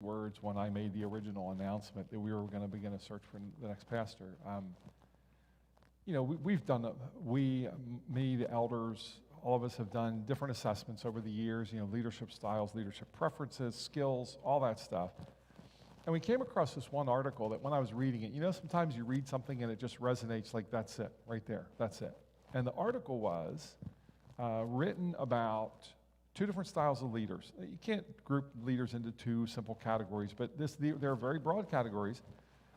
words when I made the original announcement that we were going to begin a search for the next pastor. We've done, me, the elders, all of us have done different assessments over the years, leadership styles, leadership preferences, skills, all that stuff. And we came across this one article that when I was reading it, sometimes you read something and it just resonates like, that's it, right there, that's it. And the article was written about two different styles of leaders. You can't group leaders into two simple categories, but they're very broad categories.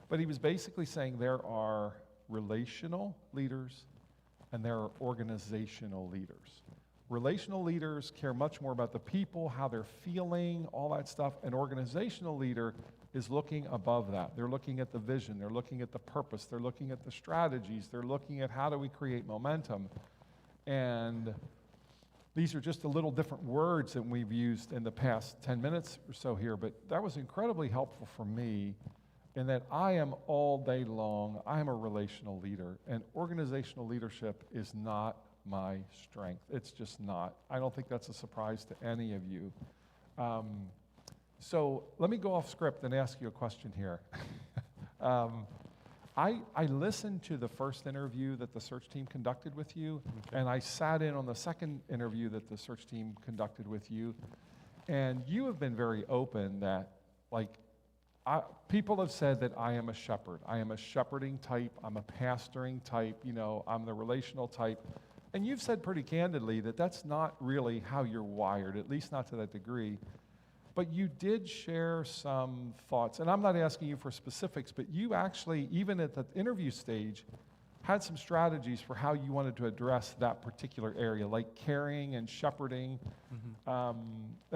But he was basically saying there are relational leaders and there are organizational leaders. Relational leaders care much more about the people, how they're feeling, all that stuff. An organizational leader is looking above that. They're looking at the vision, they're looking at the purpose, they're looking at the strategies, they're looking at how do we create momentum. And these are just a little different words than we've used in the past 10 minutes or so here, but that was incredibly helpful for me in that I am all day long, I am a relational leader, and organizational leadership is not my strength. It's just not. I don't think that's a surprise to any of you. So let me go off script and ask you a question here. I listened to the first interview that the search team conducted with you, and I sat in on the second interview that the search team conducted with you, and you have been very open that, people have said that I am a shepherd. I am a shepherding type. I'm a pastoring type. I'm the relational type. And you've said pretty candidly that that's not really how you're wired, at least not to that degree. But you did share some thoughts, and I'm not asking you for specifics, but you actually, even at the interview stage, had some strategies for how you wanted to address that particular area, like caring and shepherding.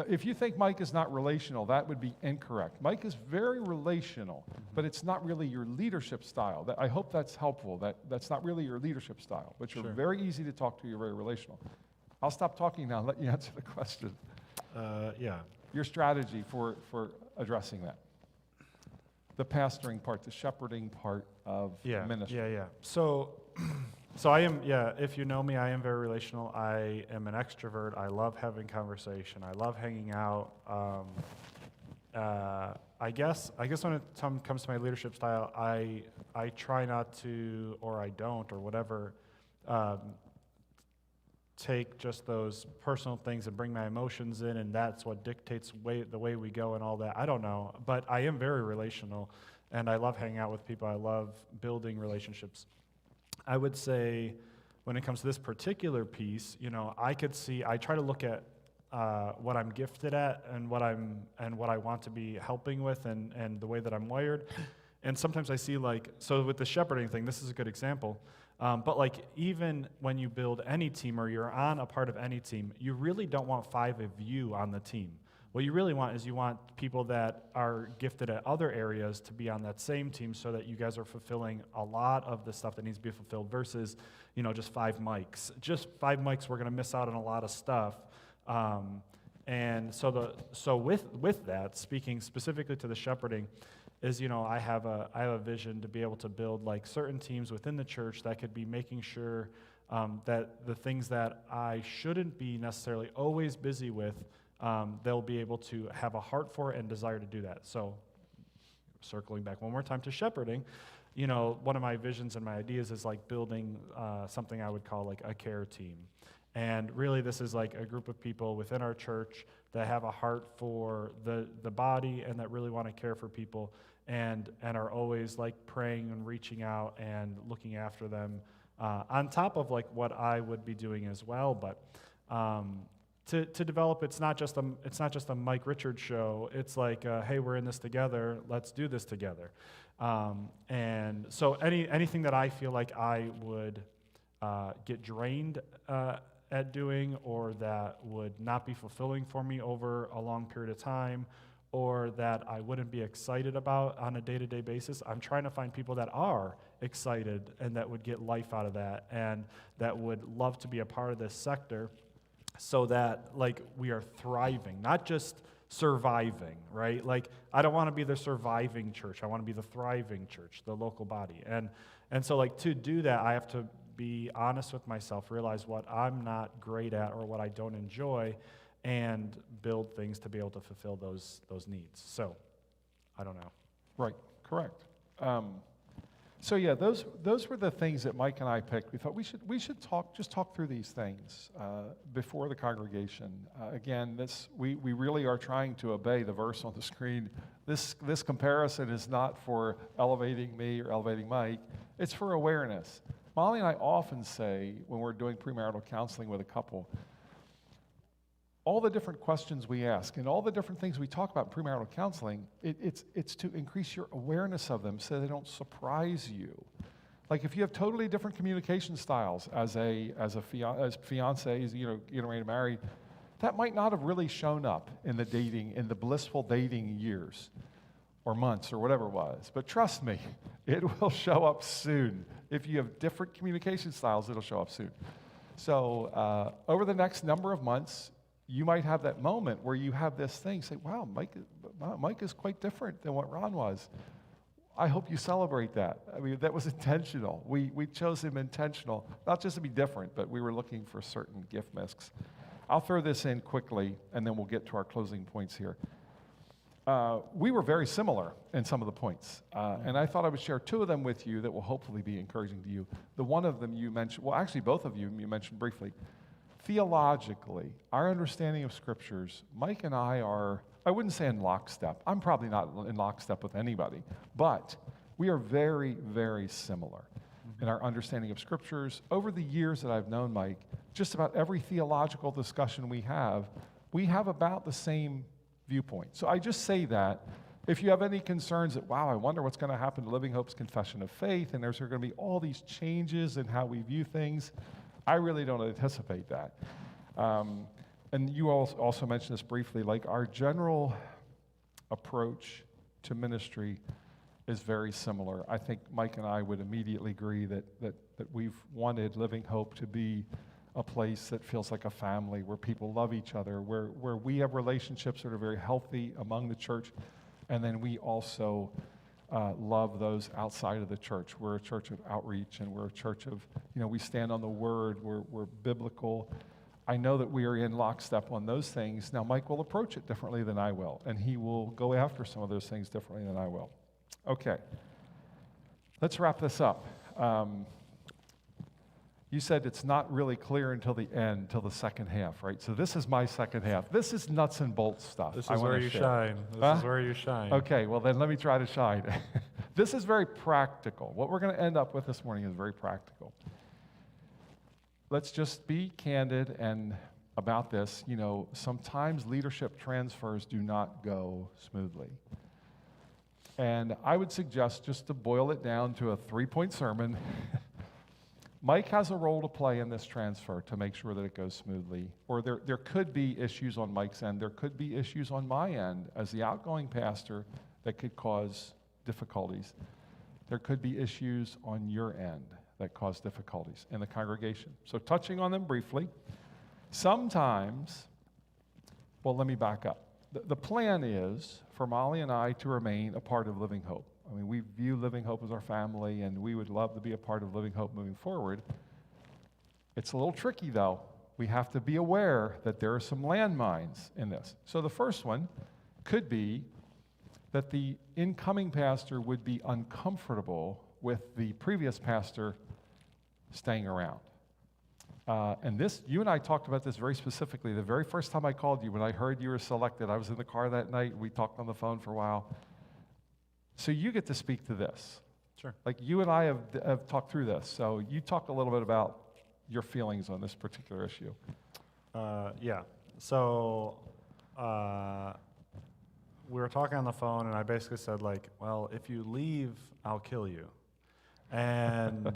If you think Mike is not relational, that would be incorrect. Mike is very relational, but it's not really your leadership style. I hope that's helpful. That's not really your leadership style, but you're very easy to talk to, you're very relational. I'll stop talking now and let you answer the question. Yeah. Your strategy for addressing that. The pastoring part, the shepherding part of ministry. Yeah. So I am, if you know me, I am very relational. I am an extrovert. I love having conversation. I love hanging out. I guess when it comes to my leadership style, I try not to, or I don't, or whatever, take just those personal things and bring my emotions in, and that's what dictates the way we go and all that. I don't know, but I am very relational, and I love hanging out with people. I love building relationships. I would say when it comes to this particular piece, I try to look at what I'm gifted at and what I want to be helping with and the way that I'm wired. And sometimes I see so with the shepherding thing, this is a good example. But even when you build any team or you're on a part of any team, you really don't want 5 of you on the team. What you really want is you want people that are gifted at other areas to be on that same team so that you guys are fulfilling a lot of the stuff that needs to be fulfilled versus, just 5 mics. Just 5 mics, we're going to miss out on a lot of stuff. And so with that, speaking specifically to the shepherding, is I have a vision to be able to build certain teams within the church that could be making sure that the things that I shouldn't be necessarily always busy with, they'll be able to have a heart for and desire to do that. So circling back one more time to shepherding, one of my visions and my ideas is building something I would call a care team. And really this is a group of people within our church that have a heart for the body and that really want to care for people and are always praying and reaching out and looking after them on top of what I would be doing as well. But to develop, it's not just a Mike Richards show. It's hey, we're in this together. Let's do this together. And so anything that I feel like I would get drained at doing, or that would not be fulfilling for me over a long period of time, or that I wouldn't be excited about on a day-to-day basis, I'm trying to find people that are excited and that would get life out of that and that would love to be a part of this sector so that we are thriving, not just surviving, right? I don't want to be the surviving church. I want to be the thriving church, the local body. And so to do that, I have to be honest with myself, realize what I'm not great at or what I don't enjoy, and build things to be able to fulfill those needs. So I don't know. Right, correct. So yeah, those were the things that Mike and I picked. We thought we should talk through these things before the congregation. Again, we really are trying to obey the verse on the screen. This comparison is not for elevating me or elevating Mike. It's for awareness. Molly and I often say when we're doing premarital counseling with a couple, all the different questions we ask and all the different things we talk about in premarital counseling, it's to increase your awareness of them so they don't surprise you. Like if you have totally different communication styles as fiancés, getting ready to marry, that might not have really shown up in the blissful dating years or months or whatever it was. But trust me, it will show up soon. If you have different communication styles, it'll show up soon. So over the next number of months, you might have that moment where you have this thing, say, wow, Mike is quite different than what Ron was. I hope you celebrate that. I mean, that was intentional. We chose him intentional, not just to be different, but we were looking for certain gift mix. I'll throw this in quickly, and then we'll get to our closing points here. We were very similar in some of the points, and I thought I would share two of them with you that will hopefully be encouraging to you. The one of them you mentioned, well, actually both of you mentioned briefly. Theologically, our understanding of scriptures, Mike and I are, I wouldn't say in lockstep. I'm probably not in lockstep with anybody, but we are very, very similar in our understanding of scriptures. Over the years that I've known Mike, just about every theological discussion we have about the same viewpoint. So I just say that if you have any concerns that, wow, I wonder what's going to happen to Living Hope's Confession of Faith, and there's going to be all these changes in how we view things, I really don't anticipate that. And you also mentioned this briefly, like our general approach to ministry is very similar. I think Mike and I would immediately agree that we've wanted Living Hope to be a place that feels like a family, where people love each other, where we have relationships that are very healthy among the church, and then we also love those outside of the church. We're a church of outreach, and we're a church of, we stand on the word, we're biblical. I know that we are in lockstep on those things. Now, Mike will approach it differently than I will, and he will go after some of those things differently than I will. Okay, let's wrap this up. You said it's not really clear until the end, until the second half, right? So this is my second half. This is nuts and bolts stuff. This is where you shine. This is where you shine. Okay, well then let me try to shine. This is very practical. What we're going to end up with this morning is very practical. Let's just be candid and about this. Sometimes leadership transfers do not go smoothly. And I would suggest, just to boil it down to a 3-point sermon, Mike has a role to play in this transfer to make sure that it goes smoothly. Or there could be issues on Mike's end. There could be issues on my end as the outgoing pastor that could cause difficulties. There could be issues on your end that cause difficulties in the congregation. So touching on them briefly, sometimes, well, let me back up. The plan is for Molly and I to remain a part of Living Hope. I mean, we view Living Hope as our family, and we would love to be a part of Living Hope moving forward. It's a little tricky, though. We have to be aware that there are some landmines in this. So the first one could be that the incoming pastor would be uncomfortable with the previous pastor staying around. And this, you and I talked about this very specifically. The very first time I called you, when I heard you were selected, I was in the car that night. We talked on the phone for a while. So you get to speak to this. Sure. Like you and I have talked through this. So you talk a little bit about your feelings on this particular issue. Yeah. So we were talking on the phone, and I basically said, well, if you leave, I'll kill you. And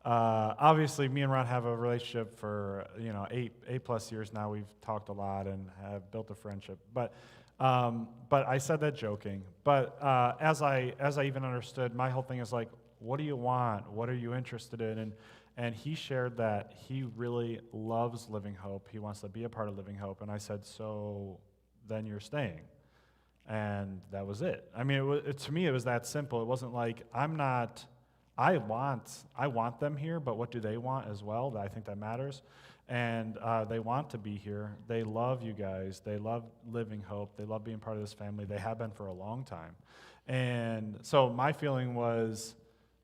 obviously, me and Ron have a relationship for 8+ years now. We've talked a lot and have built a friendship. But I said that joking. But as I even understood, my whole thing is what do you want? What are you interested in? And he shared that he really loves Living Hope. He wants to be a part of Living Hope. And I said, so then you're staying. And that was it. I mean, to me, it was that simple. It wasn't like, I want them here, but what do they want as well? I think that matters. And they want to be here. They love you guys. They love Living Hope. They love being part of this family. They have been for a long time. And so my feeling was,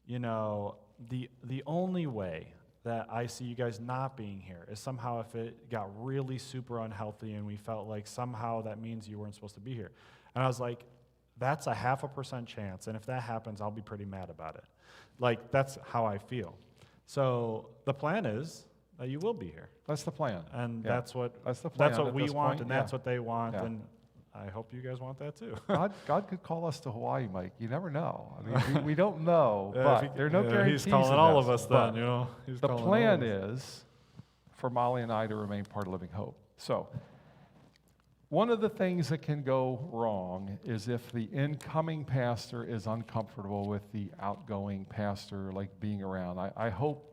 the only way that I see you guys not being here is somehow if it got really super unhealthy and we felt like somehow that means you weren't supposed to be here. And I was like, that's a 0.5% chance, and if that happens, I'll be pretty mad about it. Like, that's how I feel. So the plan is that you will be here. That's the plan. And Yeah. that's what the plan at we this want, point. and that's what they want, Yeah. and I hope you guys want that too. God could call us to Hawaii, Mike. You never know. I mean, we don't know, Yeah, but there are no guarantees. He's calling in all this, of us but then, He's the calling all plan of us. is for Molly and I to remain part of Living Hope. So one of the things that can go wrong is if the incoming pastor is uncomfortable with the outgoing pastor, like being around. I hope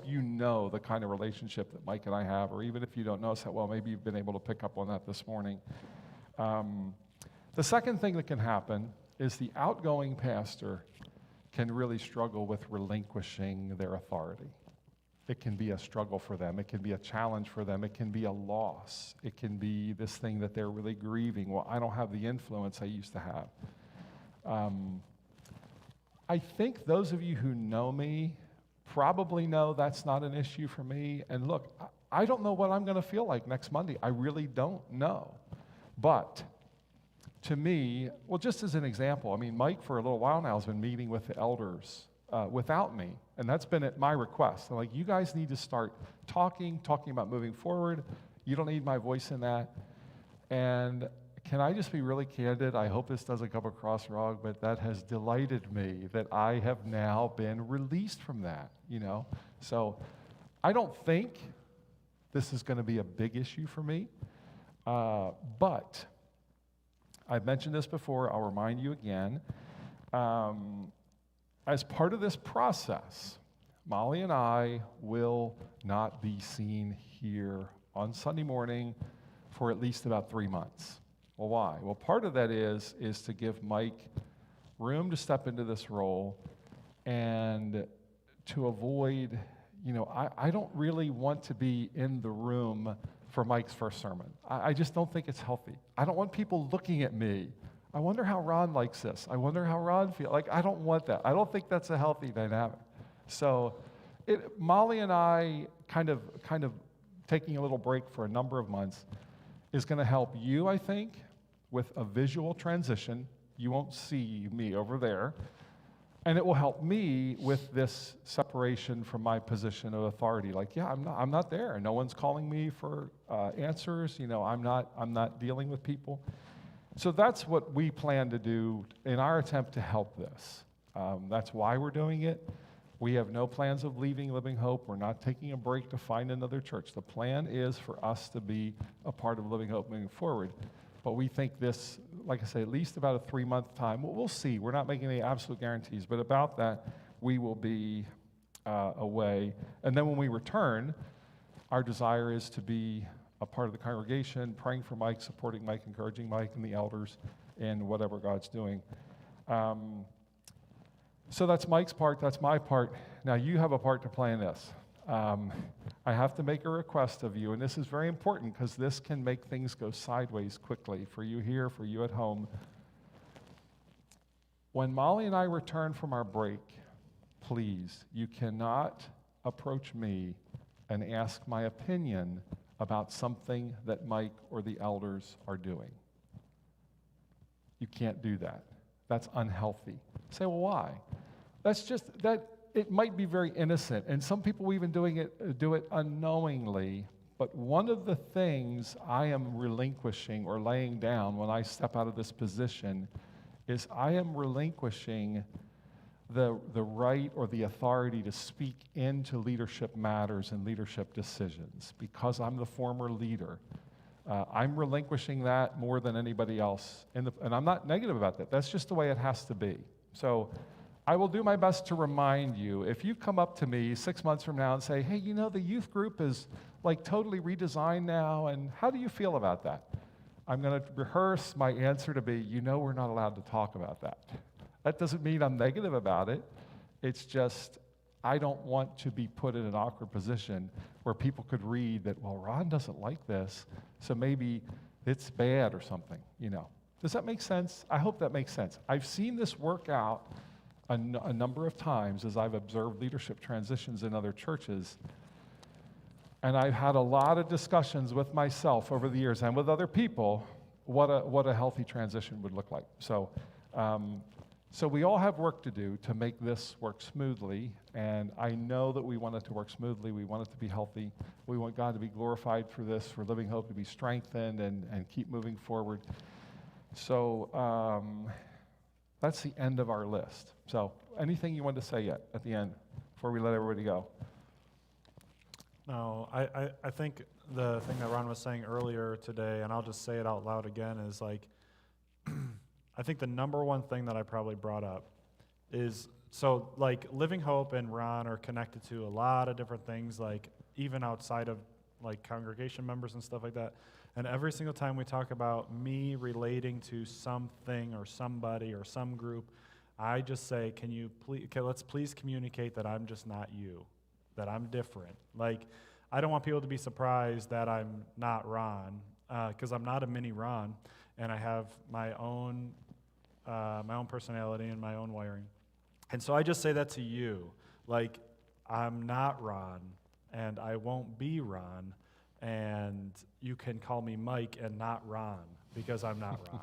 you know the kind of relationship that Mike and I have, or even if you don't know us that well, maybe you've been able to pick up on that this morning. The second thing that can happen is the outgoing pastor can really struggle with relinquishing their authority. It can be a struggle for them. It can be a challenge for them. It can be a loss. It can be this thing that they're really grieving. Well, I don't have the influence I used to have. I think those of you who know me probably know that's not an issue for me. And look, I don't know what I'm going to feel like next Monday. I really don't know. But to me, well, just as an example, I mean, Mike for a little while now has been meeting with the elders without me, and that's been at my request. I'm like, you guys need to start talking about moving forward. You don't need my voice in that. And can I just be really candid? I hope this doesn't come across wrong, but that has delighted me that I have now been released from that, So I don't think this is going to be a big issue for me, but I've mentioned this before. I'll remind you again. As part of this process, Molly and I will not be seen here on Sunday morning for at least about 3 months. Well, why? Well, part of that is to give Mike room to step into this role and to avoid, I don't really want to be in the room for Mike's first sermon. I just don't think it's healthy. I don't want people looking at me. I wonder how Ron likes this. I wonder how Ron feels. Like, I don't want that. I don't think that's a healthy dynamic. So Molly and I kind of taking a little break for a number of months is going to help you, I think, with a visual transition. You won't see me over there. And it will help me with this separation from my position of authority. Like, yeah, I'm not there. No one's calling me for answers. I'm not dealing with people. So that's what we plan to do in our attempt to help this. That's why we're doing it. We have no plans of leaving Living Hope. We're not taking a break to find another church. The plan is for us to be a part of Living Hope moving forward. But we think this, like I say, at least about a 3-month time. We'll see. We're not making any absolute guarantees. But about that, we will be away. And then when we return, our desire is to be a part of the congregation, praying for Mike, supporting Mike, encouraging Mike and the elders in whatever God's doing. So that's Mike's part, that's my part. Now you have a part to play in this. I have to make a request of you, and this is very important because this can make things go sideways quickly for you here, for you at home. When Molly and I return from our break, please, you cannot approach me and ask my opinion about something that Mike or the elders are doing. You can't do that. That's unhealthy. You say, well, why? That's just that it might be very innocent, and some people even do it unknowingly. But one of the things I am relinquishing or laying down when I step out of this position is I am relinquishing the right or the authority to speak into leadership matters and leadership decisions because I'm the former leader. I'm relinquishing that more than anybody else, and I'm not negative about that. That's just the way it has to be. So I will do my best to remind you. If you come up to me 6 months from now and say, hey, the youth group is like totally redesigned now, and how do you feel about that? I'm going to rehearse my answer to be, we're not allowed to talk about that. That doesn't mean I'm negative about it. It's just I don't want to be put in an awkward position where people could read that, well, Ron doesn't like this, so maybe it's bad or something, you know. Does that make sense? I hope that makes sense. I've seen this work out a number of times as I've observed leadership transitions in other churches. And I've had a lot of discussions with myself over the years and with other people what a healthy transition would look like. So we all have work to do to make this work smoothly, and I know that we want it to work smoothly. We want it to be healthy. We want God to be glorified through this, for Living Hope to be strengthened and keep moving forward. So that's the end of our list. So anything you want to say yet at the end before we let everybody go? No, I think the thing that Ron was saying earlier today, and I'll just say it out loud again, is like, I think the number one thing that I probably brought up is, so like Living Hope and Ron are connected to a lot of different things, like even outside of like congregation members and stuff like that. And every single time we talk about me relating to something or somebody or some group, I just say, let's please communicate that I'm just not you, that I'm different. Like, I don't want people to be surprised that I'm not Ron, because I'm not a mini Ron, and I have my own personality and my own wiring. And so I just say that to you, like, I'm not Ron, and I won't be Ron, and you can call me Mike and not Ron, because I'm not Ron.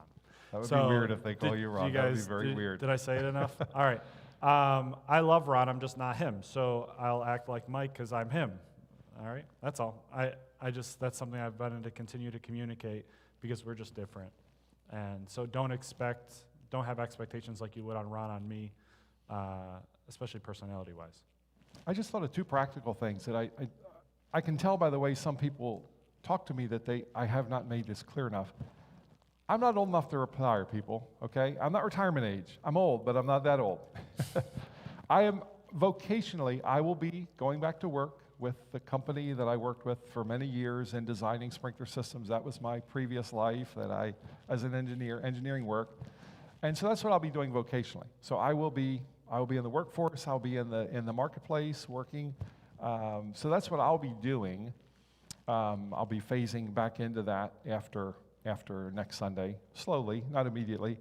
That would be weird if they call you Ron. That would be very weird. Did I say it enough? All right. I love Ron, I'm just not him. So I'll act like Mike because I'm him. All right? That's all. That's something I've been to continue to communicate, because we're just different. And so don't have expectations like you would on Ron on me, especially personality-wise. I just thought of two practical things that I can tell by the way some people talk to me that I have not made this clear enough. I'm not old enough to retire, people, okay? I'm not retirement age. I'm old, but I'm not that old. I will be going back to work with the company that I worked with for many years in designing sprinkler systems. That was my previous life as an engineering work. And so that's what I'll be doing vocationally. So I will be in the workforce, I'll be in the marketplace working. So that's what I'll be doing. I'll be phasing back into that after next Sunday, slowly, not immediately.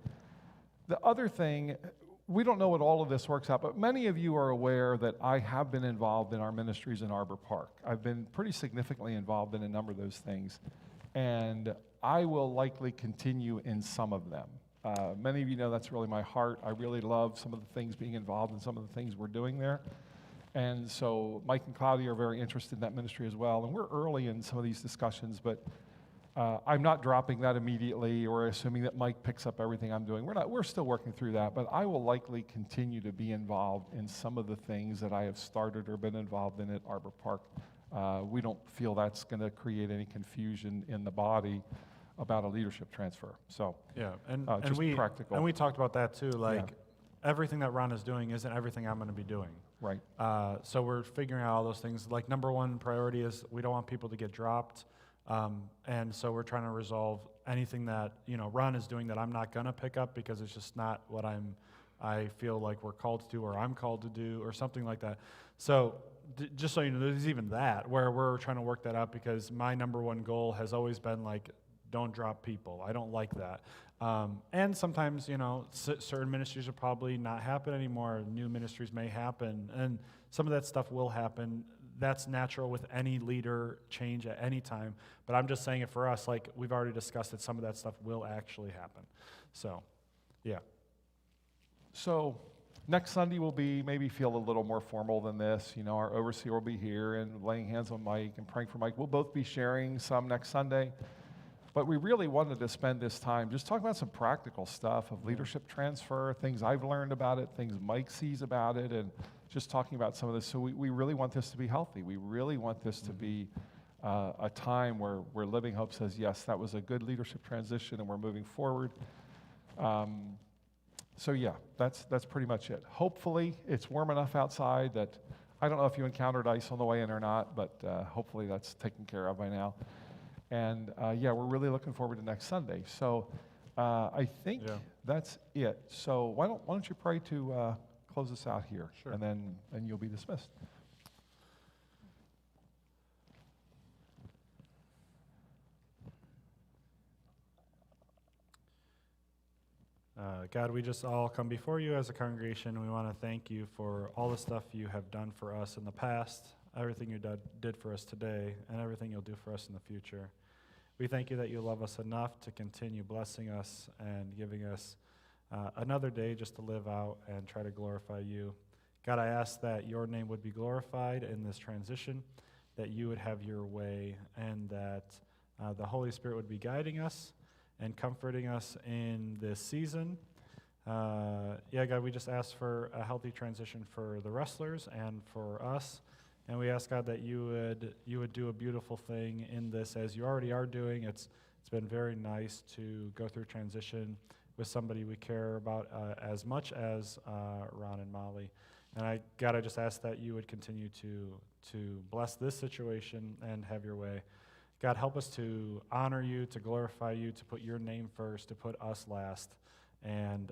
The other thing, we don't know what all of this works out, but many of you are aware that I have been involved in our ministries in Arbor Park. I've been pretty significantly involved in a number of those things, and I will likely continue in some of them. Many of you know that's really my heart. I really love some of the things being involved in some of the things we're doing there. And so Mike and Claudia are very interested in that ministry as well, and we're early in some of these discussions, but I'm not dropping that immediately or assuming that Mike picks up everything I'm doing. We're still working through that, but I will likely continue to be involved in some of the things that I have started or been involved in at Arbor Park. We don't feel that's going to create any confusion in the body about a leadership transfer. So yeah, and practical. And we talked about that too. Like, everything that Ron is doing isn't everything I'm going to be doing. Right. So we're figuring out all those things. Like, number one priority is we don't want people to get dropped. And so we're trying to resolve anything that, Ron is doing that I'm not going to pick up because it's just not what I feel like we're called to do or I'm called to do or something like that. So just so you know, there's even that where we're trying to work that out, because my number one goal has always been like, don't drop people. I don't like that. And sometimes, certain ministries will probably not happen anymore. New ministries may happen, and some of that stuff will happen. That's natural with any leader change at any time. But I'm just saying it for us, like we've already discussed that some of that stuff will actually happen. So, yeah. So next Sunday will be maybe feel a little more formal than this. Our overseer will be here and laying hands on Mike and praying for Mike. We'll both be sharing some next Sunday. But we really wanted to spend this time just talking about some practical stuff of leadership transfer, things I've learned about it, things Mike sees about it, and just talking about some of this. So we really want this to be healthy. We really want this to be a time where Living Hope says, yes, that was a good leadership transition and we're moving forward. So yeah, that's pretty much it. Hopefully it's warm enough outside that, I don't know if you encountered ice on the way in or not, but hopefully that's taken care of by now. And we're really looking forward to next Sunday. So I think that's it. So why don't you pray to close us out here, Sure. and then you'll be dismissed. God, we just all come before you as a congregation. We want to thank you for all the stuff you have done for us in the past, everything you did for us today, and everything you'll do for us in the future. We thank you that you love us enough to continue blessing us and giving us another day just to live out and try to glorify you. God, I ask that your name would be glorified in this transition, that you would have your way, and that the Holy Spirit would be guiding us and comforting us in this season. God, we just ask for a healthy transition for the wrestlers and for us. And we ask, God, that you would do a beautiful thing in this as you already are doing. It's been very nice to go through transition with somebody we care about as much as Ron and Molly. And God, I just ask that you would continue to bless this situation and have your way. God, help us to honor you, to glorify you, to put your name first, to put us last, and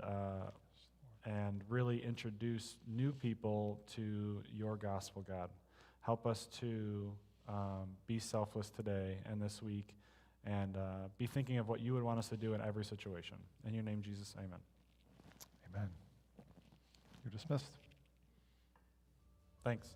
really introduce new people to your gospel, God. Help us to be selfless today and this week, and be thinking of what you would want us to do in every situation. In your name, Jesus, amen. Amen. You're dismissed. Thanks.